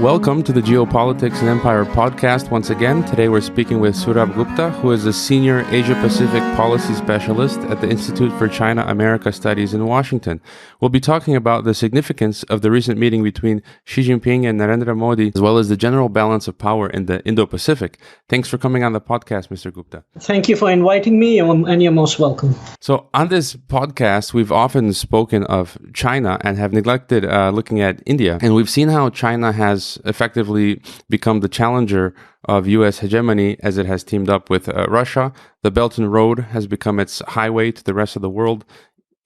Welcome to the Geopolitics and Empire podcast once again. Today we're speaking with Sourabh Gupta, who is a senior Asia-Pacific policy specialist at the Institute for China-America Studies in Washington. We'll be talking about the significance of the recent meeting between Xi Jinping and Narendra Modi, as well as the general balance of power in the Indo-Pacific. Thanks for coming on the podcast, Mr. Gupta. Thank you for inviting me, and you're most welcome. So on this podcast, we've often spoken of China and have neglected looking at India. And we've seen how China has effectively become the challenger of U.S. hegemony as it has teamed up with Russia. The Belt and Road has become its highway to the rest of the world.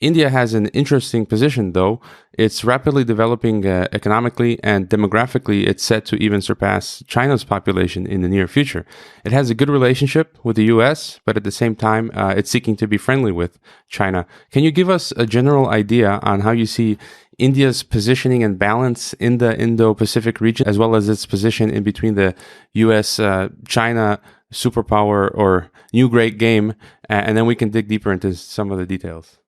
India has an interesting position, though. It's rapidly developing economically, and demographically, it's set to even surpass China's population in the near future. It has a good relationship with the U.S., but at the same time, it's seeking to be friendly with China. Can you give us a general idea on how you see India's positioning and balance in the Indo-Pacific region, as well as its position in between the U.S.-China superpower or new great game, and then we can dig deeper into some of the details.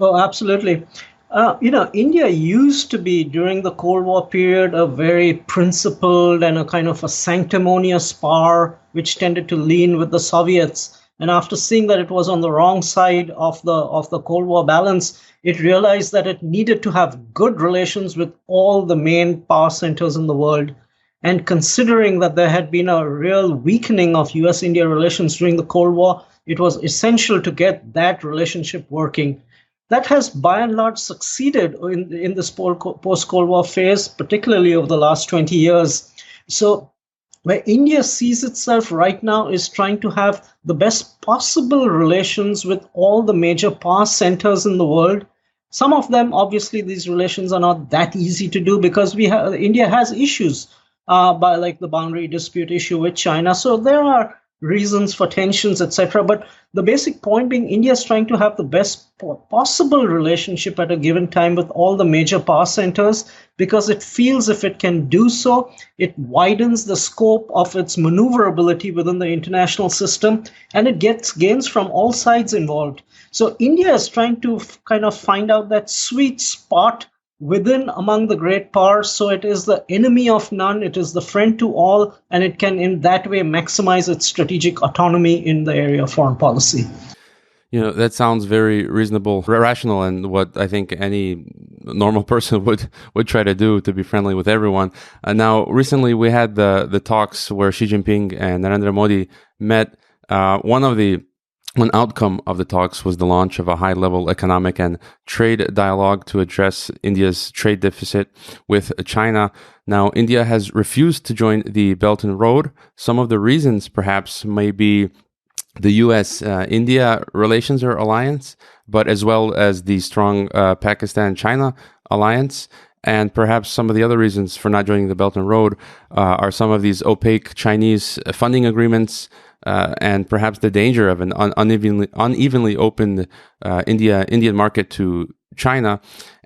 Oh, absolutely. India used to be, during the Cold War period, a very principled and a kind of a sanctimonious power, which tended to lean with the Soviets. And after seeing that it was on the wrong side of the Cold War balance, it realized that it needed to have good relations with all the main power centers in the world. And considering that there had been a real weakening of US-India relations during the Cold War, it was essential to get that relationship working. That has, by and large, succeeded in this post-Cold War phase, particularly over the last 20 years. So where India sees itself right now is trying to have the best possible relations with all the major power centers in the world. Some of them, obviously, these relations are not that easy to do because India has issues, like the boundary dispute issue with China. So there are reasons for tensions, etc. But the basic point being, India is trying to have the best possible relationship at a given time with all the major power centers, because it feels if it can do so, it widens the scope of its maneuverability within the international system, and it gets gains from all sides involved. So India is trying to kind of find out that sweet spot within among the great powers, so it is the enemy of none, it is the friend to all, and it can in that way maximize its strategic autonomy in the area of foreign policy. You know, that sounds very reasonable, rational, and what I think any normal person would try to do to be friendly with everyone. Now, recently we had the talks where Xi Jinping and Narendra Modi met. One outcome of the talks was the launch of a high-level economic and trade dialogue to address India's trade deficit with China. Now, India has refused to join the Belt and Road. Some of the reasons, perhaps, may be the U.S.-India relations or alliance, but as well as the strong Pakistan-China alliance. And perhaps some of the other reasons for not joining the Belt and Road are some of these opaque Chinese funding agreements, and perhaps the danger of an unevenly opened Indian market to China,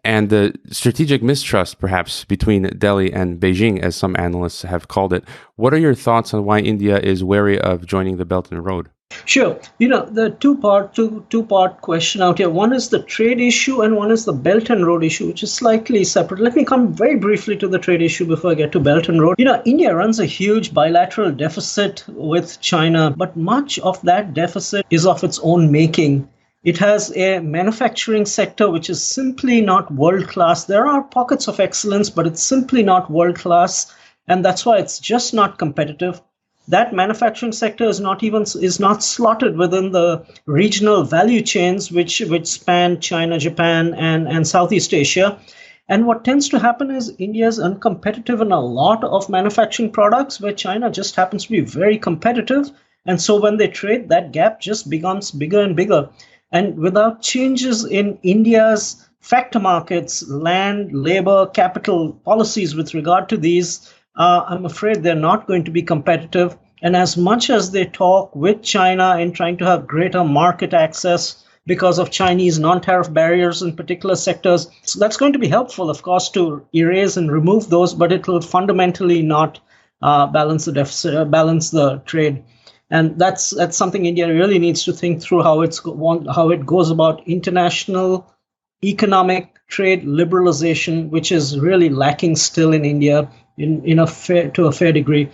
and the strategic mistrust, perhaps, between Delhi and Beijing, as some analysts have called it. What are your thoughts on why India is wary of joining the Belt and Road? Sure. The two-part question out here. One is the trade issue and one is the Belt and Road issue, which is slightly separate. Let me come very briefly to the trade issue before I get to Belt and Road. India runs a huge bilateral deficit with China, but much of that deficit is of its own making. It has a manufacturing sector which is simply not world-class. There are pockets of excellence, but it's simply not world-class, and that's why it's just not competitive. That manufacturing sector is not slotted within the regional value chains which span China, Japan, and Southeast Asia. And what tends to happen is India is uncompetitive in a lot of manufacturing products where China just happens to be very competitive. And so when they trade, that gap just becomes bigger and bigger. And without changes in India's factor markets, land, labor, capital policies with regard to these, I'm afraid they're not going to be competitive. And as much as they talk with China in trying to have greater market access because of Chinese non-tariff barriers in particular sectors, so that's going to be helpful, of course, to erase and remove those, but it will fundamentally not balance the deficit, balance the trade. And that's something India really needs to think through, how it goes about international economic trade liberalization, which is really lacking still in India. in a fair degree.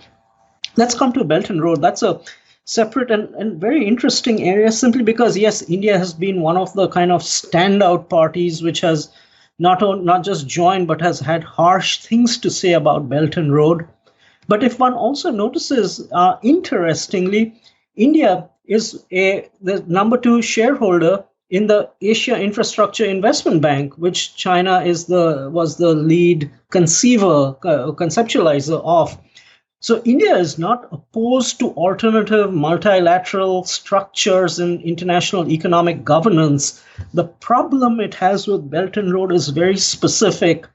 Let's come to Belt and Road. That's a separate and very interesting area, simply because, yes, India has been one of the kind of standout parties which has not just joined but has had harsh things to say about Belt and Road. But if one also notices, interestingly, India is the number 2 shareholder in the Asia Infrastructure Investment Bank, which China was the lead conceptualizer of. So India is not opposed to alternative multilateral structures in international economic governance. The problem it has with Belt and Road is very specific.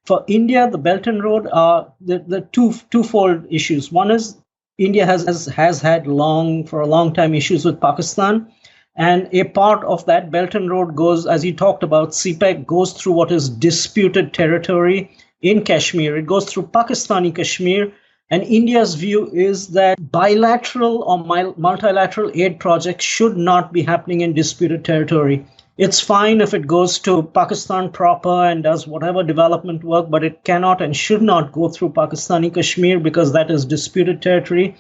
For India, the Belt and Road are the twofold issues. One is India has had for a long time issues with Pakistan. And a part of that Belt and Road goes, as you talked about, CPEC goes through what is disputed territory in Kashmir. It goes through Pakistani Kashmir. And India's view is that bilateral or multilateral aid projects should not be happening in disputed territory. It's fine if it goes to Pakistan proper and does whatever development work, but it cannot and should not go through Pakistani Kashmir because that is disputed territory.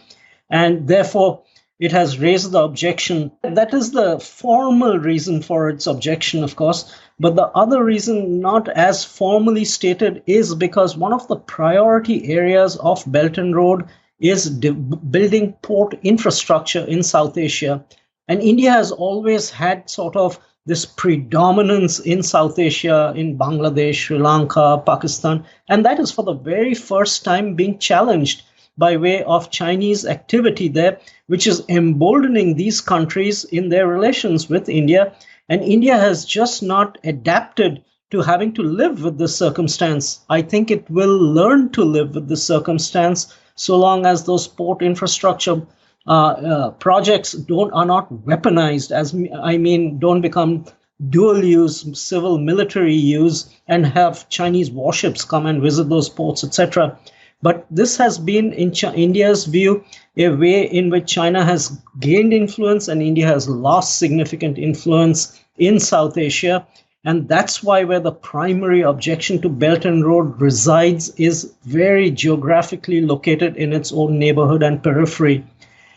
And therefore, it has raised the objection. That is the formal reason for its objection, of course. But the other reason, not as formally stated, is because one of the priority areas of Belt and Road is building port infrastructure in South Asia. And India has always had sort of this predominance in South Asia, in Bangladesh, Sri Lanka, Pakistan. And that is for the very first time being challenged by way of Chinese activity there, which is emboldening these countries in their relations with India. And India has just not adapted to having to live with this circumstance. I think it will learn to live with this circumstance so long as those port infrastructure projects are not weaponized, don't become dual use, civil military use, and have Chinese warships come and visit those ports, etc. But this has been, in India's view, a way in which China has gained influence and India has lost significant influence in South Asia. And that's why where the primary objection to Belt and Road resides is very geographically located in its own neighborhood and periphery.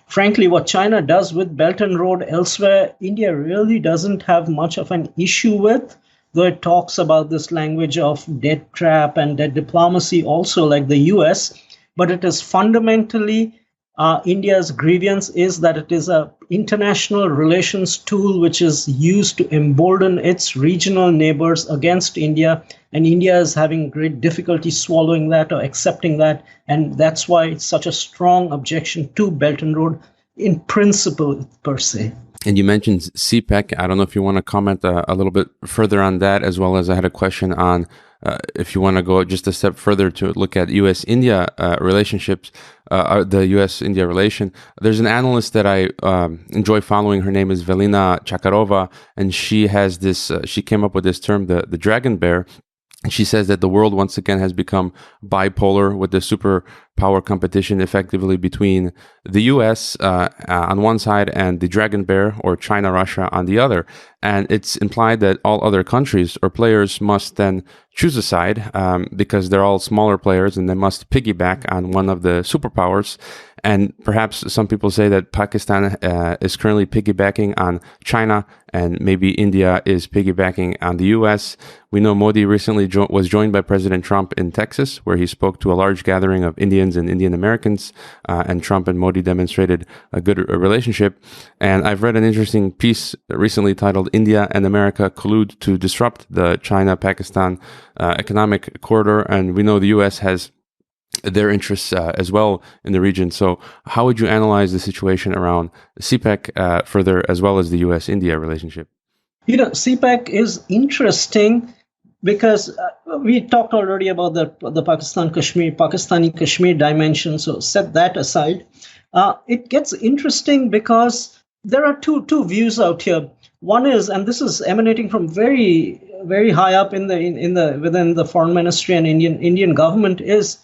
Frankly, what China does with Belt and Road elsewhere, India really doesn't have much of an issue with, though it talks about this language of debt trap and debt diplomacy also, like the U.S. But it is fundamentally India's grievance is that it is an international relations tool which is used to embolden its regional neighbors against India. And India is having great difficulty swallowing that or accepting that. And that's why it's such a strong objection to Belt and Road in principle per se. And you mentioned CPEC. I don't know if you want to comment a little bit further on that, as well as I had a question on if you want to go just a step further to look at U.S.-India relationships, the U.S.-India relation. There's an analyst that I enjoy following. Her name is Velina Chakarova, and she has this. She came up with this term, the dragon bear. And she says that the world once again has become bipolar with the superpower competition effectively between the U.S. On one side and the dragon bear or China, Russia on the other. And it's implied that all other countries or players must then choose a side because they're all smaller players and they must piggyback on one of the superpowers. And perhaps some people say that Pakistan is currently piggybacking on China and maybe India is piggybacking on the U.S. We know Modi recently was joined by President Trump in Texas, where he spoke to a large gathering of Indians and Indian Americans, and Trump and Modi demonstrated a good relationship. And I've read an interesting piece recently titled "India and America Collude to Disrupt the China-Pakistan Economic Corridor," and we know the U.S. has their interests as well in the region. So how would you analyze the situation around CPEC further, as well as the U.S.-India relationship? CPEC is interesting because we talked already about the Pakistani Kashmir dimension, so set that aside. It gets interesting because there are two views out here. One is, and this is emanating from very, very high up within the foreign ministry and Indian government, is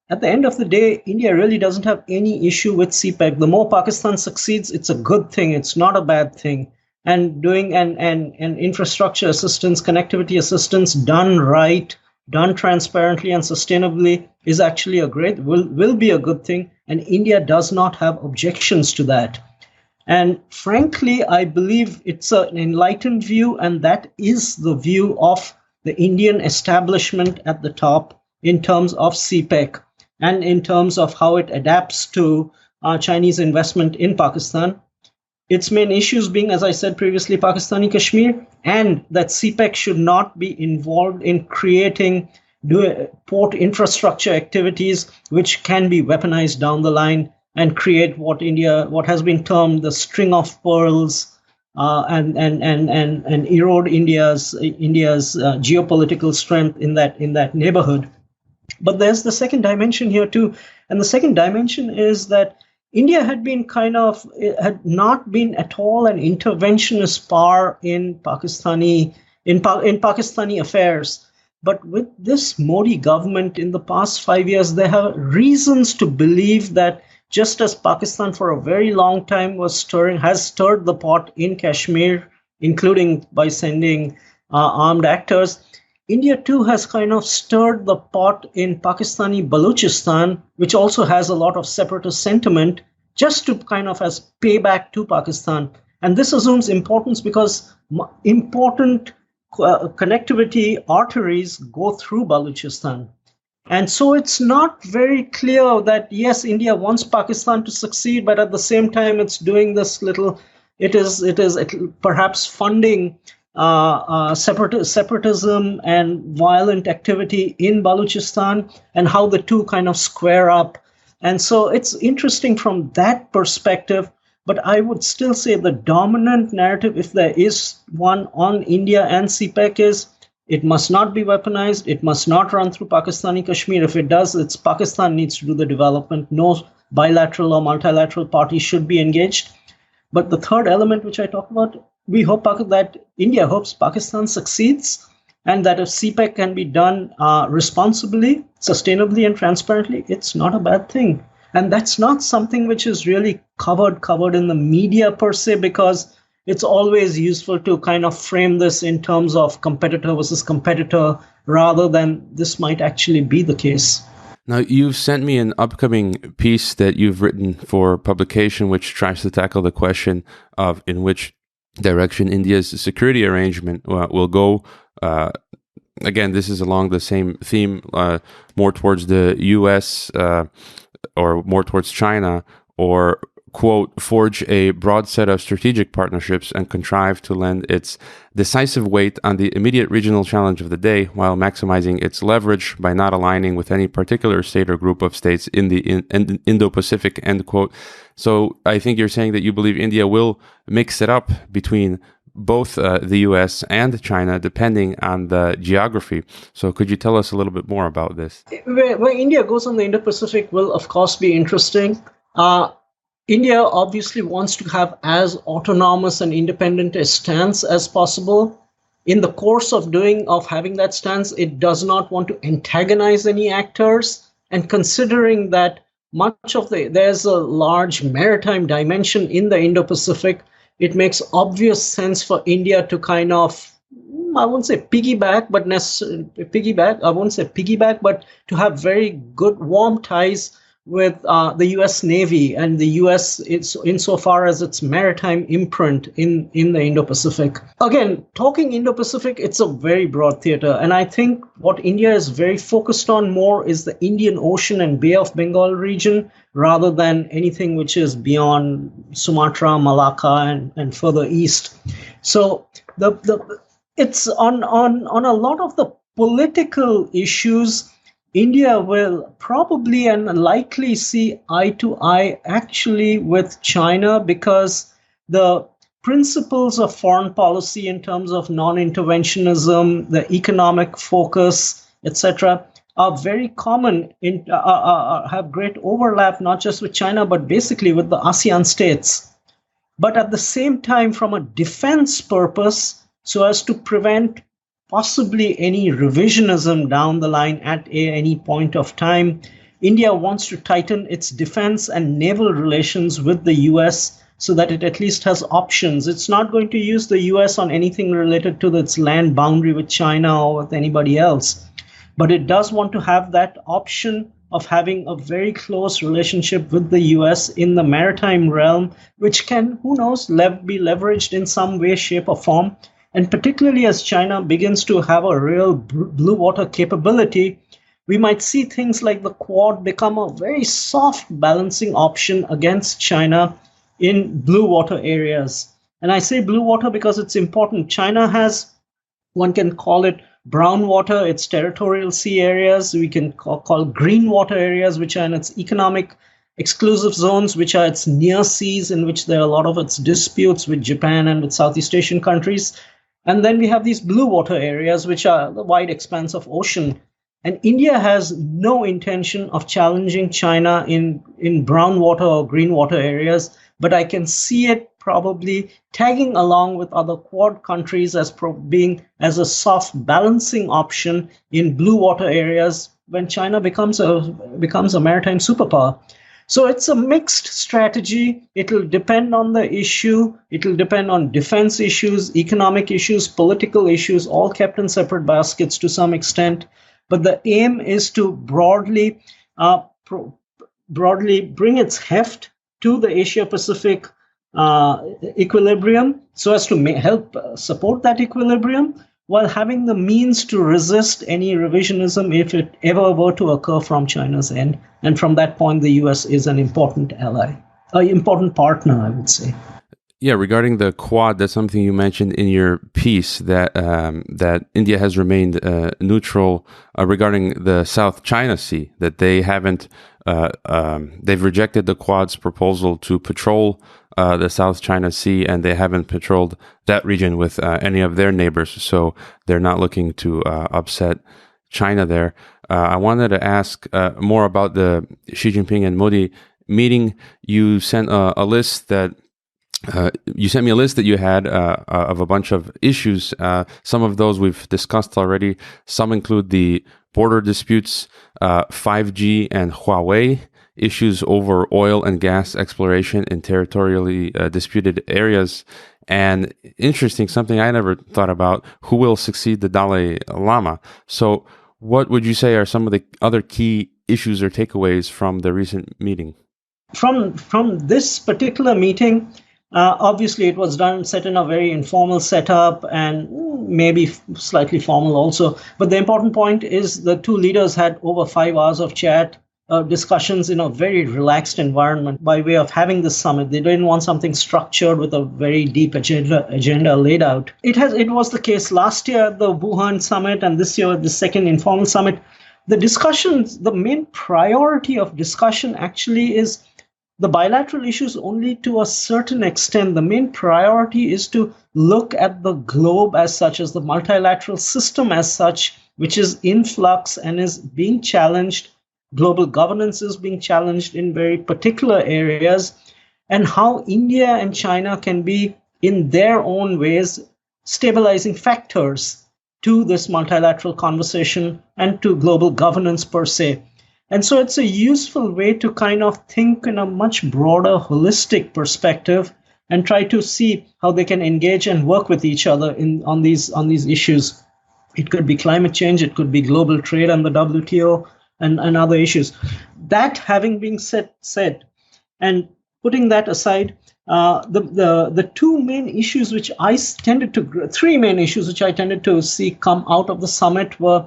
at the end of the day, India really doesn't have any issue with CPEC. The more Pakistan succeeds, it's a good thing. It's not a bad thing. And doing an infrastructure assistance, connectivity assistance done right done transparently and sustainably is actually will be a good thing, and India does not have objections to that. And frankly, I believe it's an enlightened view, and that is the view of the Indian establishment at the top in terms of CPEC and in terms of how it adapts to Chinese investment in Pakistan. Its main issues being, as I said previously, Pakistani Kashmir, and that CPEC should not be involved in creating port infrastructure activities which can be weaponized down the line and create what has been termed the string of pearls, and erode India's geopolitical strength in that neighborhood. But there's the second dimension here too, and the second dimension is that India had not been at all an interventionist power in Pakistani affairs. But with this Modi government in the past 5 years, they have reasons to believe that just as Pakistan for a very long time has stirred the pot in Kashmir, including by sending armed actors, India too has kind of stirred the pot in Pakistani Balochistan, which also has a lot of separatist sentiment, just to kind of as payback to Pakistan. And this assumes importance because important connectivity arteries go through Balochistan. And so it's not very clear that, yes, India wants Pakistan to succeed, but at the same time, it's doing this it is perhaps funding separatism and violent activity in Balochistan, and how the two kind of square up. And so it's interesting from that perspective, but I would still say the dominant narrative, if there is one on India and CPEC, is it must not be weaponized, it must not run through Pakistani Kashmir. If it does, it's Pakistan needs to do the development. No bilateral or multilateral party should be engaged. But the third element, which I talked about, we hope that India hopes Pakistan succeeds, and that if CPEC can be done responsibly, sustainably, and transparently, it's not a bad thing. And that's not something which is really covered in the media per se, because it's always useful to kind of frame this in terms of competitor versus competitor, rather than this might actually be the case. Now, you've sent me an upcoming piece that you've written for publication, which tries to tackle the question of in which direction India's security arrangement will go. Again, this is along the same theme, more towards the U.S. Or more towards China, or, quote, forge a broad set of strategic partnerships and contrive to lend its decisive weight on the immediate regional challenge of the day, while maximizing its leverage by not aligning with any particular state or group of states in the Indo-Pacific, end quote. So I think you're saying that you believe India will mix it up between both the U.S. and China, depending on the geography. So could you tell us a little bit more about this? Where India goes on the Indo-Pacific will, of course, be interesting. India obviously wants to have as autonomous and independent a stance as possible. In the course of having that stance, it does not want to antagonize any actors. And considering that there's a large maritime dimension in the Indo-Pacific, it makes obvious sense for India to kind of, I won't say piggyback, but to have very good, warm ties with the U.S. Navy and the U.S. insofar as its maritime imprint in the Indo-Pacific. Again, talking Indo-Pacific, it's a very broad theater. And I think what India is very focused on more is the Indian Ocean and Bay of Bengal region, rather than anything which is beyond Sumatra, Malacca, and further east. So it's on a lot of the political issues, India will probably and likely see eye to eye actually with China, because the principles of foreign policy in terms of non-interventionism, the economic focus, etc., are very common, have great overlap, not just with China, but basically with the ASEAN states. But at the same time, from a defense purpose, so as to prevent possibly any revisionism down the line at any point of time, India wants to tighten its defense and naval relations with the US so that it at least has options. It's not going to use the US on anything related to its land boundary with China or with anybody else. but it does want to have that option of having a very close relationship with the US in the maritime realm, which can, who knows, be leveraged in some way, shape, or form. And particularly as China begins to have a real blue water capability, we might see things like the Quad become a very soft balancing option against China in blue water areas. And I say blue water because it's important. China has, one can call it brown water, its territorial sea areas. We can call green water areas, which are in its economic exclusive zones, which are its near seas, in which there are a lot of its disputes with Japan and with Southeast Asian countries. And then we have these blue water areas, which are the wide expanse of ocean. And India has no intention of challenging China in brown water or green water areas, but I can see it probably tagging along with other Quad countries as being as a soft balancing option in blue water areas when China becomes a maritime superpower. So it's a mixed strategy. It'll depend on the issue. It'll depend on defense issues, economic issues, political issues, all kept in separate baskets to some extent. But the aim is to broadly bring its heft to the Asia-Pacific equilibrium so as to help support that equilibrium while having the means to resist any revisionism if it ever were to occur from China's end. And from that point, the US is an important ally, an important partner, I would say. Yeah, regarding the Quad, that's something you mentioned in your piece, that that India has remained neutral regarding the South China Sea, that they haven't, they've rejected the Quad's proposal to patrol the South China Sea, and they haven't patrolled that region with any of their neighbors, so they're not looking to upset China there. I wanted to ask more about the Xi Jinping and Modi meeting. You sent a list that you sent me a list that you had of a bunch of issues. Some of those we've discussed already. Some include the border disputes, 5G and Huawei, issues over oil and gas exploration in territorially disputed areas, and interesting, something I never thought about, who will succeed the Dalai Lama. So what would you say are some of the other key issues or takeaways from the recent meeting? From this particular meeting, obviously, it was set in a very informal setup and maybe slightly formal also. But the important point is the two leaders had over 5 hours of chat, discussions in a very relaxed environment by way of having this summit. They didn't want something structured with a very deep agenda laid out. It was the case last year at the Wuhan summit and this year at the second informal summit. The discussions, the main priority of discussion actually is the bilateral issues only to a certain extent. The main priority is to look at the globe as such, as the multilateral system as such, which is in flux and is being challenged. Global governance is being challenged in very particular areas, and how India and China can be, in their own ways, stabilizing factors to this multilateral conversation and to global governance per se. And so it's a useful way to kind of think in a much broader, holistic perspective and try to see how they can engage and work with each other on these issues. It could be climate change, it could be global trade and the WTO and other issues. That having been said, and putting that aside, the two main issues which three main issues which I tended to see come out of the summit were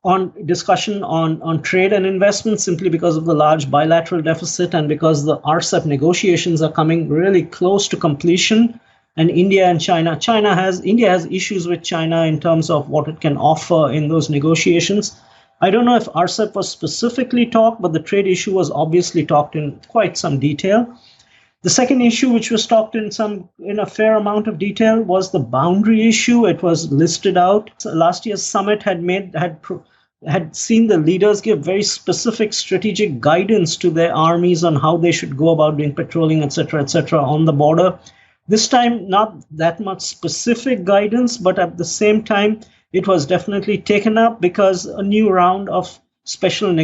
on discussion on trade and investment, simply because of the large bilateral deficit and because the RCEP negotiations are coming really close to completion. And India has issues with China in terms of what it can offer in those negotiations. I don't know if RCEP was specifically talked, but the trade issue was obviously talked in quite some detail. The second issue, which was talked in a fair amount of detail, was the boundary issue. It was listed out. So last year's summit had seen the leaders give very specific strategic guidance to their armies on how they should go about doing patrolling, etc., on the border. This time, not that much specific guidance, but at the same time, it was definitely taken up because a new round of special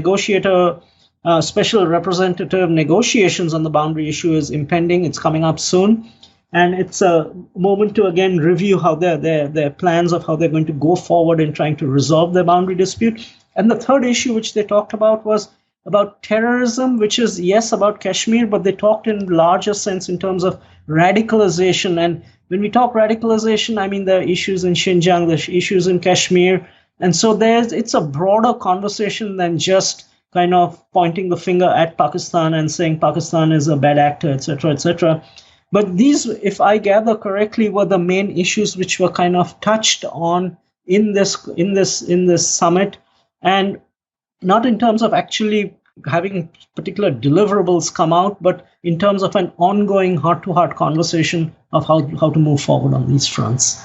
representative negotiations on the boundary issue is impending. It's coming up soon. And it's a moment to again review how their plans of how they're going to go forward in trying to resolve the boundary dispute. And the third issue which they talked about was about terrorism, which is, yes, about Kashmir, but they talked in larger sense in terms of radicalization. And when we talk radicalization, I mean there are issues in Xinjiang, there's issues in Kashmir. And so it's a broader conversation than just kind of pointing the finger at Pakistan and saying Pakistan is a bad actor, etc., etc. But these, if I gather correctly, were the main issues which were kind of touched on in this summit, and not in terms of actually having particular deliverables come out, but in terms of an ongoing heart-to-heart conversation of how to move forward on these fronts.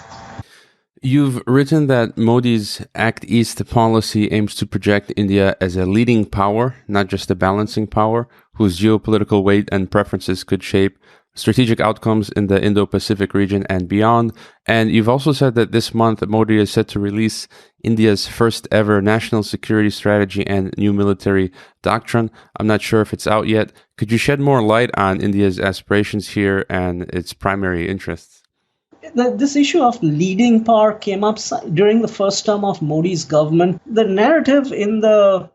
You've written that Modi's Act East policy aims to project India as a leading power, not just a balancing power, whose geopolitical weight and preferences could shape strategic outcomes in the Indo-Pacific region and beyond. And you've also said that this month Modi is set to release India's first ever national security strategy and new military doctrine. I'm not sure if it's out yet. Could you shed more light on India's aspirations here and its primary interests? This issue of leading power came up during the first term of Modi's government. The narrative in the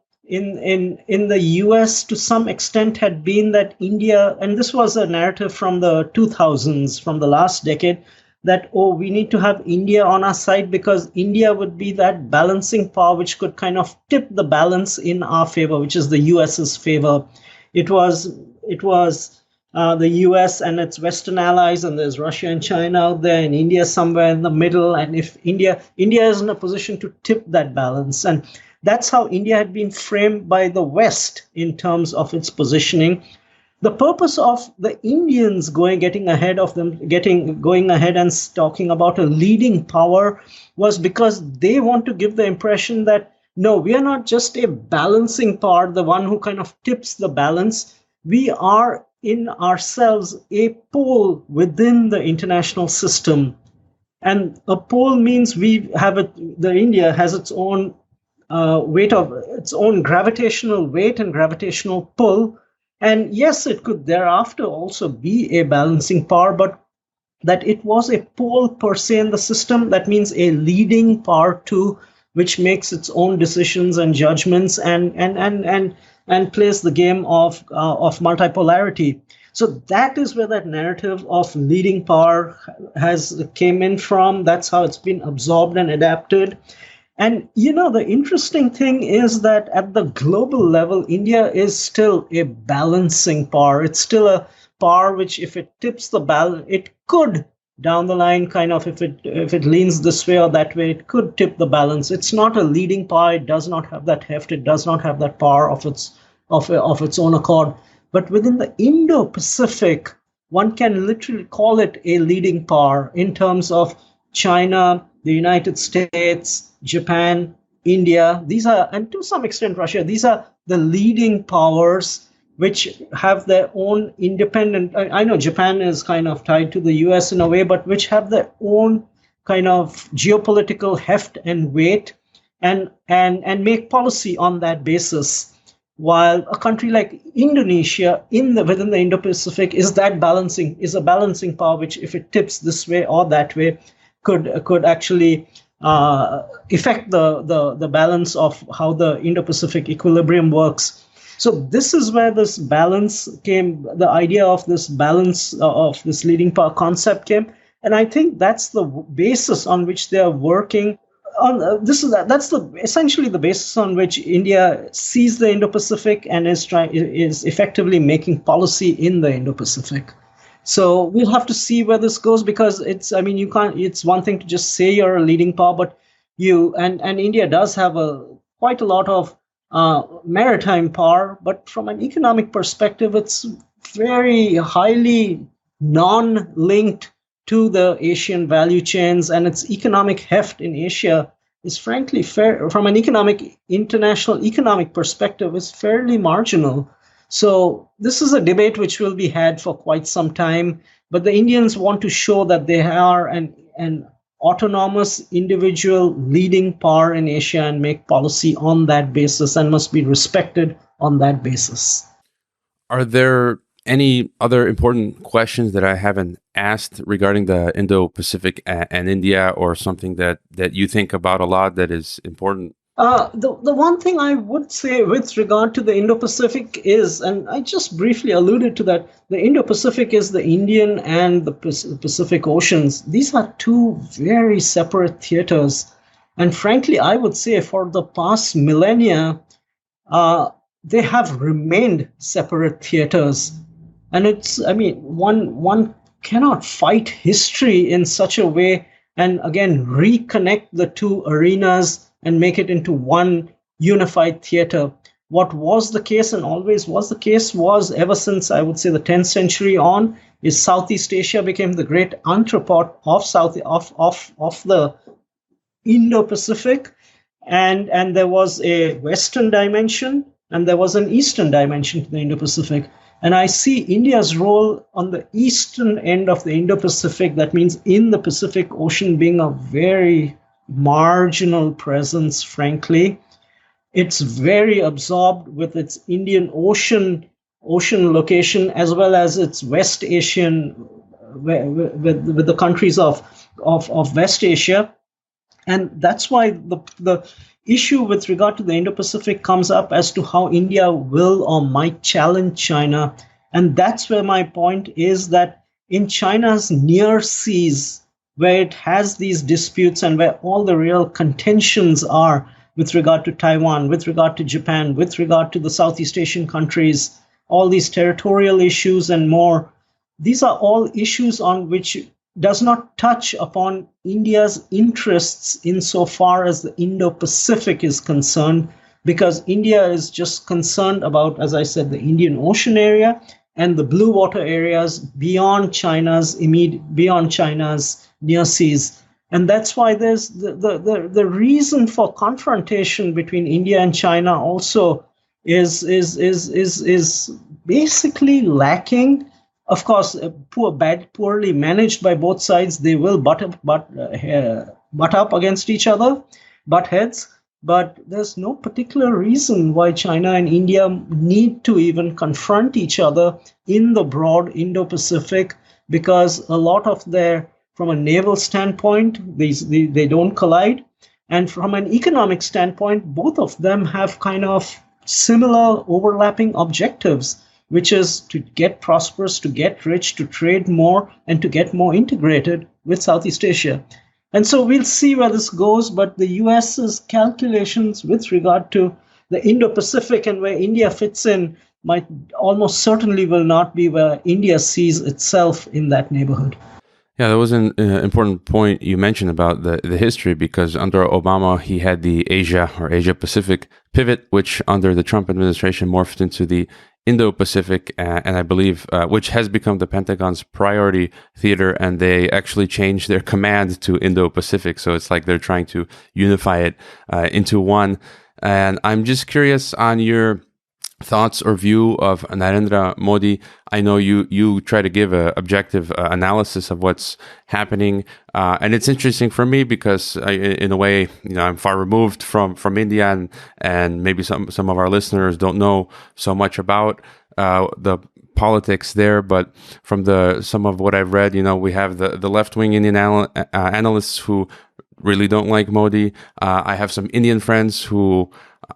U.S. to some extent had been that India, and this was a narrative from the 2000s, from the last decade, that, oh, we need to have India on our side because India would be that balancing power which could kind of tip the balance in our favor, which is the U.S.'s favor. It was the US and its Western allies, and there's Russia and China out there, and India somewhere in the middle. And if India is in a position to tip that balance, and that's how India had been framed by the West in terms of its positioning. The purpose of the Indians going ahead and talking about a leading power was because they want to give the impression that no, we are not just a balancing power, the one who kind of tips the balance. We are in ourselves a pole within the international system. And a pole means India has its own weight of its own gravitational weight and gravitational pull. And yes, it could thereafter also be a balancing power, but that it was a pole per se in the system, that means a leading power too, which makes its own decisions and judgments and plays the game of multipolarity. So that is where that narrative of leading power came in from. That's how it's been absorbed and adapted. And, the interesting thing is that at the global level, India is still a balancing power. It's still a power which, if it tips the balance, it could down the line, kind of, if it leans this way or that way, it could tip the balance. It's not a leading power. It does not have that heft. It does not have that power of its own accord. But within the Indo-Pacific, one can literally call it a leading power in terms of China, the United States, Japan, India. These are, and to some extent Russia, these are the leading powers which have their own independent, I know Japan is kind of tied to the US in a way, but which have their own kind of geopolitical heft and weight and make policy on that basis. While a country like Indonesia within the Indo-Pacific is a balancing power, which if it tips this way or that way, could actually affect the balance of how the Indo-Pacific equilibrium works. So this is where this balance came, the idea of this balance of this leading power concept came. And I think that's the basis on which they are working on. That's essentially the basis on which India sees the Indo-Pacific and is effectively making policy in the Indo-Pacific. So we'll have to see where this goes, because it's one thing to just say you're a leading power, but and India does have quite a lot of maritime power, but from an economic perspective, it's very highly non-linked to the Asian value chains, and its economic heft in Asia is frankly fair from an international economic perspective is fairly marginal. So this is a debate which will be had for quite some time, but the Indians want to show that they are an autonomous individual leading power in Asia and make policy on that basis and must be respected on that basis. Are there any other important questions that I haven't asked regarding the Indo-Pacific and India, or something that you think about a lot that is important? The one thing I would say with regard to the Indo-Pacific is, and I just briefly alluded to that, the Indo-Pacific is the Indian and the Pacific Oceans. These are two very separate theaters. And frankly, I would say for the past millennia, they have remained separate theaters. And one cannot fight history in such a way and again reconnect the two arenas and make it into one unified theater. What was the case and always was the case was, ever since I would say the 10th century on, is Southeast Asia became the great entrepot of the Indo-Pacific, and there was a Western dimension and there was an Eastern dimension to the Indo-Pacific. And I see India's role on the eastern end of the Indo-Pacific, that means in the Pacific Ocean, being a very marginal presence, frankly. It's very absorbed with its Indian Ocean location, as well as its West Asian, with the countries of West Asia. And that's why the issue with regard to the Indo-Pacific comes up as to how India will or might challenge China. And that's where my point is, that in China's near seas, where it has these disputes and where all the real contentions are with regard to Taiwan, with regard to Japan, with regard to the Southeast Asian countries, all these territorial issues and more, these are all issues on which does not touch upon India's interests insofar as the Indo-Pacific is concerned, because India is just concerned about, as I said, the Indian Ocean area and the blue water areas beyond China's near seas. And that's why there's the reason for confrontation between India and China also is basically lacking. Of course, poorly managed by both sides, they will butt up against each other, butt heads. But there's no particular reason why China and India need to even confront each other in the broad Indo-Pacific, because a lot of from a naval standpoint, they don't collide. And from an economic standpoint, both of them have kind of similar overlapping objectives, which is to get prosperous, to get rich, to trade more, and to get more integrated with Southeast Asia. And so we'll see where this goes, but the US's calculations with regard to the Indo-Pacific and where India fits in might almost certainly will not be where India sees itself in that neighborhood. Yeah, that was an important point you mentioned about the history, because under Obama, he had the Asia or Asia-Pacific pivot, which under the Trump administration morphed into the Indo-Pacific, and I believe, which has become the Pentagon's priority theater, and they actually changed their command to Indo-Pacific. So it's like they're trying to unify it into one. And I'm just curious on your thoughts or view of Narendra Modi. I know you try to give an objective analysis of what's happening, and it's interesting for me because in a way, I'm far removed from India, and maybe some of our listeners don't know so much about the politics there. But from some of what I've read, we have the left-wing Indian analysts who really don't like Modi. I have some Indian friends who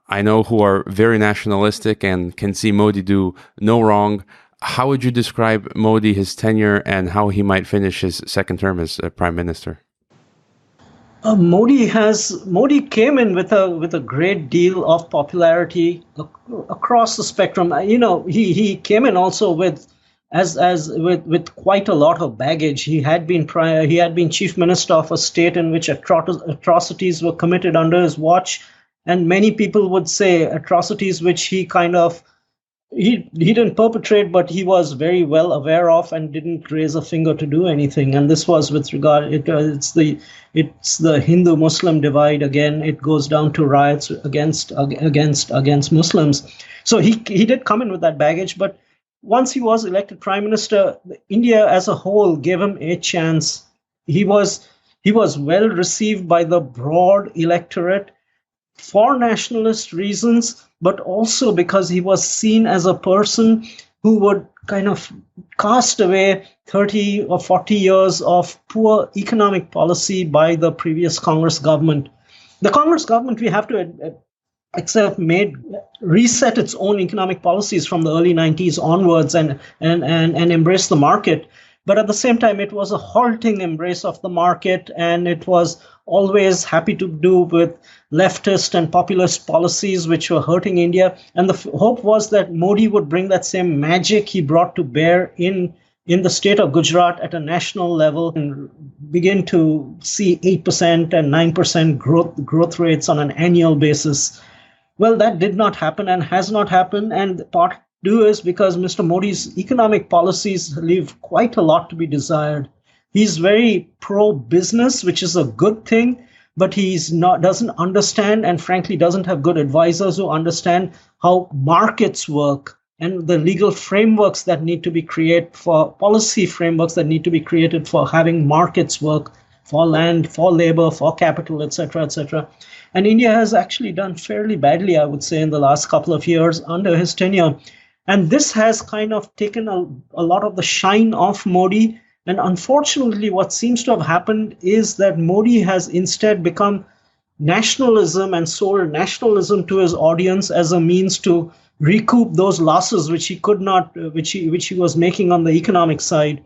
I know who are very nationalistic and can see Modi do no wrong. How would you describe Modi, his tenure, and how he might finish his second term as prime minister? Modi came in with a great deal of popularity across the spectrum. He came in also with quite a lot of baggage. He had been chief minister of a state in which atrocities were committed under his watch. And many people would say atrocities which he didn't perpetrate, but he was very well aware of and didn't raise a finger to do anything. And this was with regard, it's the Hindu-Muslim divide again. It goes down to riots against Muslims. So he did come in with that baggage, but once he was elected prime minister, India as a whole gave him a chance. He was well received by the broad electorate for nationalist reasons, but also because he was seen as a person who would kind of cast away 30 or 40 years of poor economic policy by the previous Congress government. The Congress government, we have to accept, reset its own economic policies from the early 90s onwards and embrace the market. But at the same time, it was a halting embrace of the market, and it was always happy to do with leftist and populist policies which were hurting India. And the hope was that Modi would bring that same magic he brought to bear in the state of Gujarat at a national level and begin to see 8% and 9% growth rates on an annual basis. Well, that did not happen and has not happened. And part two is because Mr. Modi's economic policies leave quite a lot to be desired. He's very pro-business, which is a good thing, but doesn't understand, and frankly doesn't have good advisors who understand how markets work and the legal frameworks that need to be created for policy frameworks that need to be created for having markets work for land, for labor, for capital, etc., etc. And India has actually done fairly badly, I would say, in the last couple of years under his tenure. And this has kind of taken a lot of the shine off Modi. And unfortunately, what seems to have happened is that Modi has instead become nationalism and sold nationalism to his audience as a means to recoup those losses which he could not, which he was making on the economic side.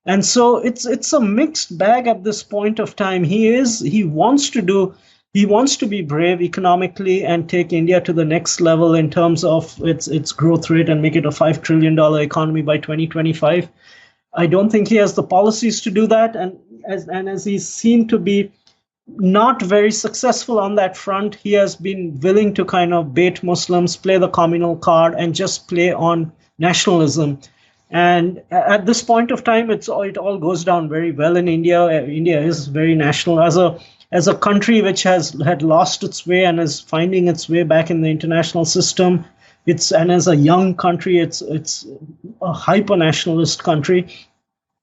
And so it's a mixed bag at this point of time. He wants to be brave economically and take India to the next level in terms of its growth rate and make it a $5 trillion economy by 2025. I don't think he has the policies to do that. And as he's seen to be not very successful on that front, he has been willing to kind of bait Muslims, play the communal card, and just play on nationalism. And at this point of time, it all goes down very well in India. India is very national as a country which had lost its way and is finding its way back in the international system. And as a young country, it's a hyper-nationalist country.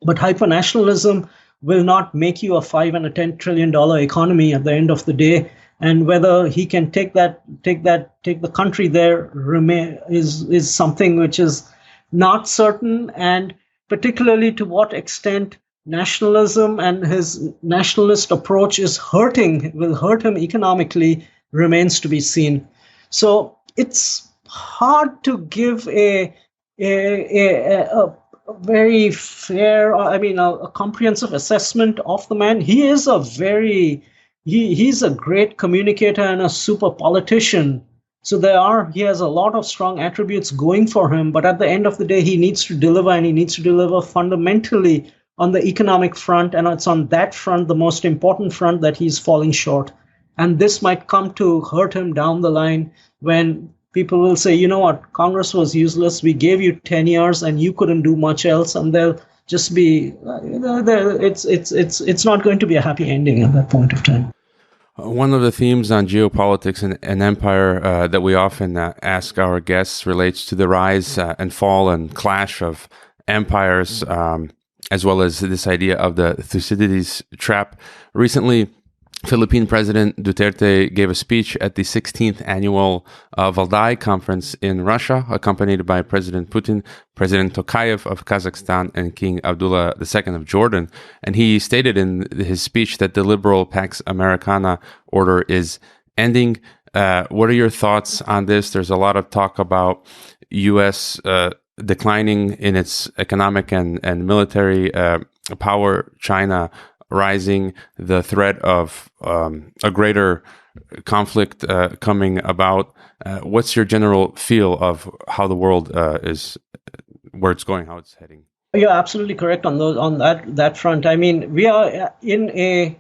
But hyper-nationalism will not make you a $5 and a $10 trillion economy at the end of the day. And whether he can take the country there is something which is not certain, and particularly to what extent nationalism and his nationalist approach will hurt him economically remains to be seen. So it's hard to give a very fair, a comprehensive assessment of the man. He's a great communicator and a super politician. So he has a lot of strong attributes going for him, but at the end of the day, he needs to deliver, and he needs to deliver fundamentally on the economic front, and it's on that front, the most important front, that he's falling short. And this might come to hurt him down the line when people will say, you know what, Congress was useless, we gave you 10 years and you couldn't do much else, and they'll just be, it's not going to be a happy ending at that point of time. One of the themes on geopolitics and empire that we often ask our guests relates to the rise and fall and clash of empires, as well as this idea of the Thucydides trap. Recently, Philippine President Duterte gave a speech at the 16th annual Valdai conference in Russia, accompanied by President Putin, President Tokayev of Kazakhstan, and King Abdullah II of Jordan. And he stated in his speech that the liberal Pax Americana order is ending. What are your thoughts on this? There's a lot of talk about U.S. Declining in its economic and military power, China rising, the threat of a greater conflict coming about. What's your general feel of how the world is, where it's going, how it's heading? You're absolutely correct on that front. I mean, we are in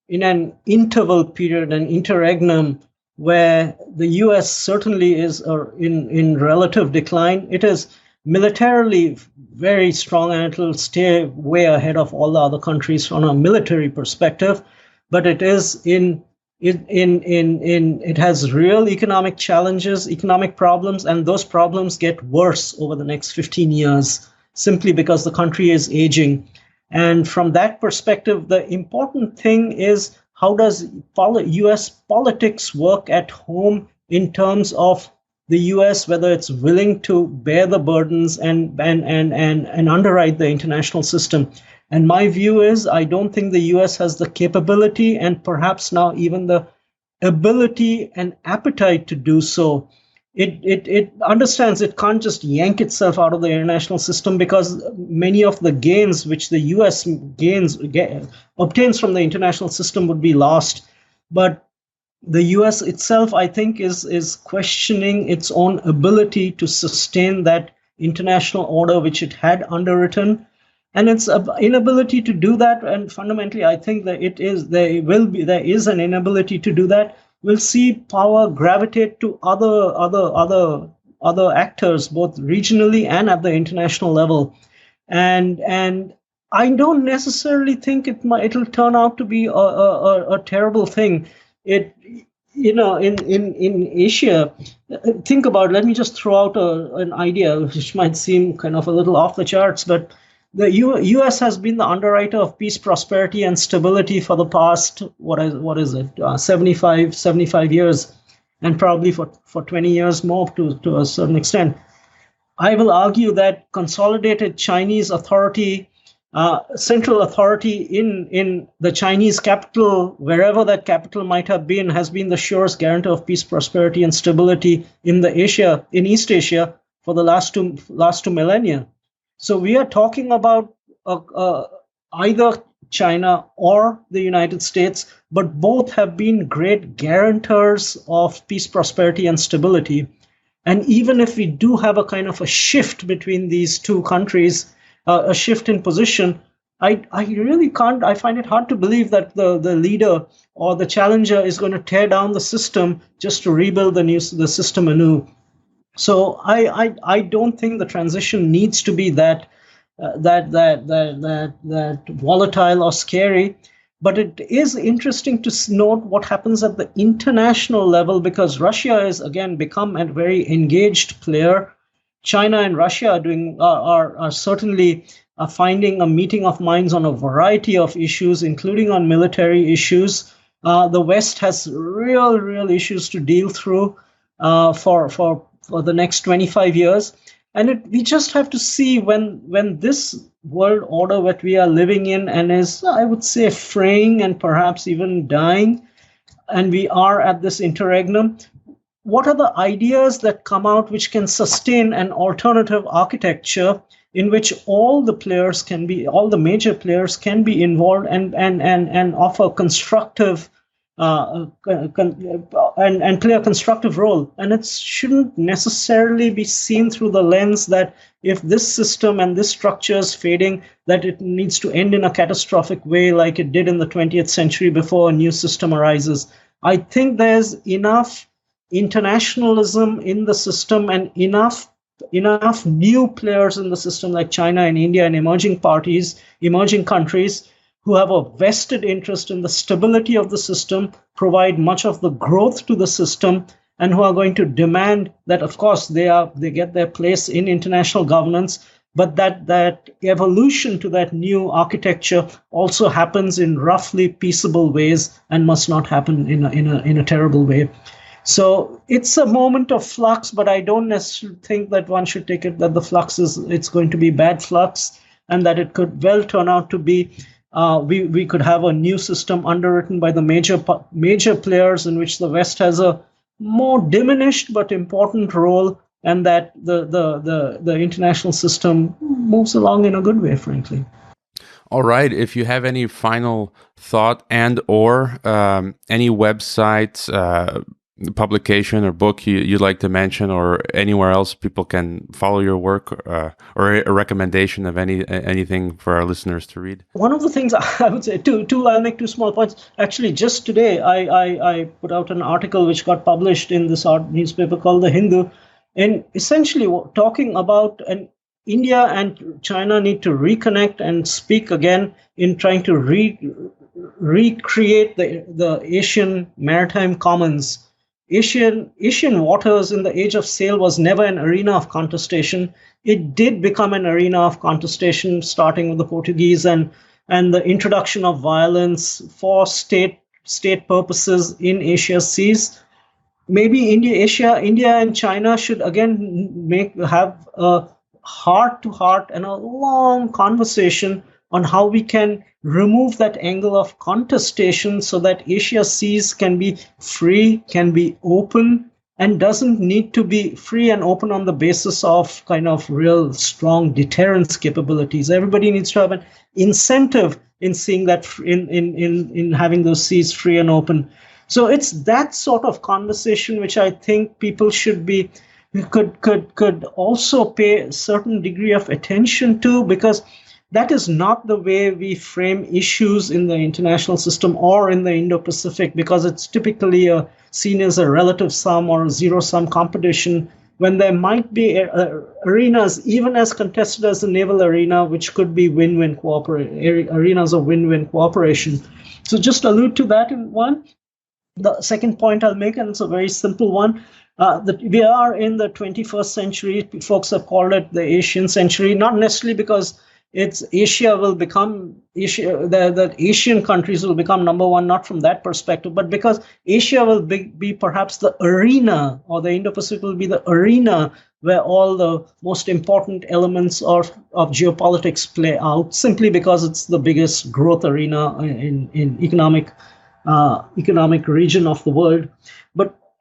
an interval period, an interregnum, where the U.S. certainly is in relative decline. It is militarily very strong, and it will stay way ahead of all the other countries from a military perspective. But it is it has real economic challenges, economic problems, and those problems get worse over the next 15 years simply because the country is aging. And from that perspective, the important thing is, how does U.S. politics work at home in terms of the US, whether it's willing to bear the burdens and underwrite the international system. And my view is, I don't think the US has the capability and perhaps now even the ability and appetite to do so. It understands it can't just yank itself out of the international system, because many of the gains which the US obtains from the international system would be lost. But the US itself, I think, is questioning its own ability to sustain that international order which it had underwritten, and its inability to do that. And fundamentally, I think that there is an inability to do that. We'll see power gravitate to other actors, both regionally and at the international level, and I don't necessarily think it'll turn out to be a terrible thing. It in Asia, think about, let me just throw out an idea which might seem kind of a little off the charts, but the U.S. has been the underwriter of peace, prosperity, and stability for the past, what is it, 75 years, and probably for 20 years more to a certain extent. I will argue that consolidated Chinese authority, central authority in the Chinese capital, wherever that capital might have been, has been the surest guarantor of peace, prosperity, and stability in East Asia for the last two millennia. So we are talking about either China or the United States, but both have been great guarantors of peace, prosperity, and stability. And even if we do have a kind of a shift between these two countries, a shift in position, I really can't, I find it hard to believe that the leader or the challenger is going to tear down the system just to rebuild the system anew. So I don't think the transition needs to be that volatile or scary. But it is interesting to note what happens at the international level, because Russia has again become a very engaged player. China and Russia are certainly finding a meeting of minds on a variety of issues, including on military issues. The West has real issues to deal through for the next 25 years. And we just have to see when this world order that we are living in and is, I would say, fraying and perhaps even dying, and we are at this interregnum, what are the ideas that come out which can sustain an alternative architecture in which all the major players can be involved and offer constructive and play a constructive role. And it shouldn't necessarily be seen through the lens that if this system and this structure is fading, that it needs to end in a catastrophic way like it did in the 20th century before a new system arises. I think there's enough internationalism in the system and enough new players in the system like China and India and emerging countries who have a vested interest in the stability of the system, provide much of the growth to the system, and who are going to demand that, of course, they get their place in international governance, but that evolution to that new architecture also happens in roughly peaceable ways and must not happen in a terrible way. So it's a moment of flux, but I don't necessarily think that one should take it that the flux it's going to be bad flux, and that it could well turn out to be we could have a new system underwritten by the major players in which the West has a more diminished but important role, and that the international system moves along in a good way, frankly. All right. If you have any final thought or any websites, publication or book you'd like to mention, or anywhere else people can follow your work, or a recommendation of anything for our listeners to read? One of the things I would say, I'll make two small points. Actually, just today, I put out an article which got published in this newspaper called The Hindu, and essentially talking about India and China need to reconnect and speak again in trying to recreate the Asian maritime commons. Asian waters in the age of sail was never an arena of contestation. It did become an arena of contestation, starting with the Portuguese and the introduction of violence for state purposes in Asia's seas. maybe India and China should again have a heart to heart and a long conversation on how we can remove that angle of contestation so that Asia seas can be free, can be open, and doesn't need to be free and open on the basis of kind of real strong deterrence capabilities. Everybody needs to have an incentive in seeing that in having those seas free and open. So it's that sort of conversation which I think people should be could also pay a certain degree of attention to, because that is not the way we frame issues in the international system or in the Indo-Pacific, because it's typically seen as a relative sum or a zero-sum competition, when there might be arenas even as contested as the naval arena, which could be win-win arenas of win-win cooperation. So just allude to that in one. The second point I'll make, and it's a very simple one, that we are in the 21st century. Folks have called it the Asian century, not necessarily because Asia will become that Asian countries will become number one, not from that perspective, but because Asia will be perhaps the arena, or the Indo-Pacific will be the arena where all the most important elements of geopolitics play out, simply because it's the biggest growth arena in economic region of the world.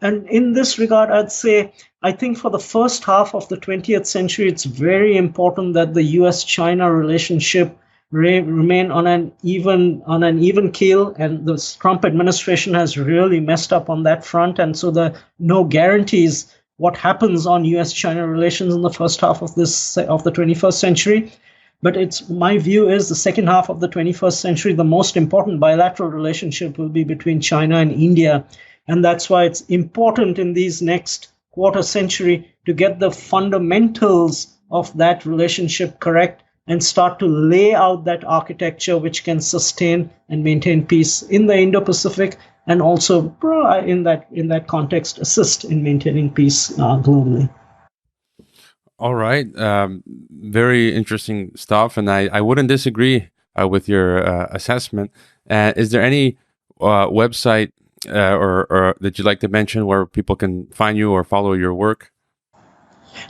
And in this regard, I'd say, I think for the first half of the 20th century, it's very important that the U.S.-China relationship remain on an even keel, and the Trump administration has really messed up on that front, and so the no guarantees what happens on U.S.-China relations in the first half of the 21st century. But my view is the second half of the 21st century, the most important bilateral relationship will be between China and India. And that's why it's important in these next quarter century to get the fundamentals of that relationship correct and start to lay out that architecture which can sustain and maintain peace in the Indo-Pacific, and also in that context assist in maintaining peace globally. All right. Very interesting stuff. And I wouldn't disagree with your assessment. Is there any website or that you'd like to mention where people can find you or follow your work?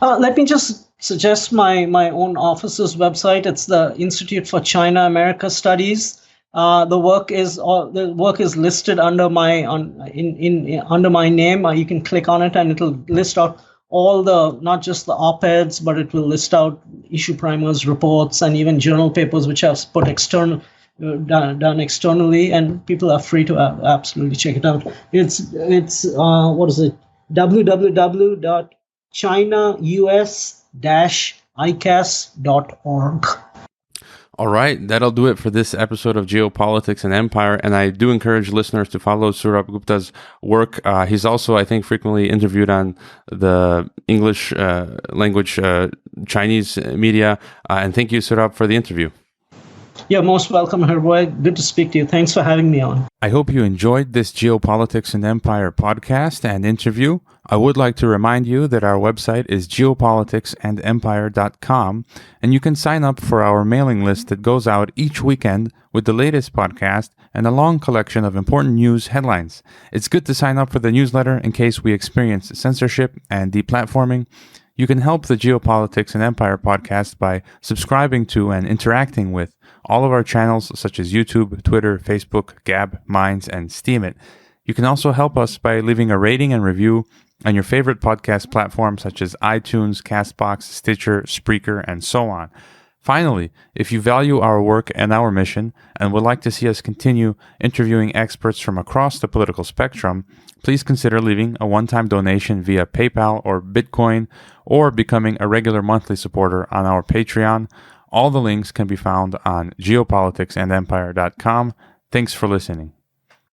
Let me just suggest my own office's website. It's the Institute for China-America Studies. The work is listed under my under my name. You can click on it and it'll list out all not just the op-eds, but it will list out issue primers, reports, and even journal papers which I've put done externally, and people are free to absolutely check it out. It's what is it? www.China-U.S-ICAS.org. All right, that'll do it for this episode of Geopolitics and Empire. And I do encourage listeners to follow Sourabh Gupta's work. He's also, I think, frequently interviewed on the English language Chinese media. And thank you, Sourabh, for the interview. You're most welcome, Herboy. Good to speak to you. Thanks for having me on. I hope you enjoyed this Geopolitics and Empire podcast and interview. I would like to remind you that our website is geopoliticsandempire.com, and you can sign up for our mailing list that goes out each weekend with the latest podcast and a long collection of important news headlines. It's good to sign up for the newsletter in case we experience censorship and deplatforming. You can help the Geopolitics and Empire podcast by subscribing to and interacting with all of our channels such as YouTube, Twitter, Facebook, Gab, Minds, and Steemit. You can also help us by leaving a rating and review on your favorite podcast platforms such as iTunes, Castbox, Stitcher, Spreaker, and so on. Finally, if you value our work and our mission and would like to see us continue interviewing experts from across the political spectrum, please consider leaving a one-time donation via PayPal or Bitcoin, or becoming a regular monthly supporter on our Patreon. All the links can be found on geopoliticsandempire.com. Thanks for listening.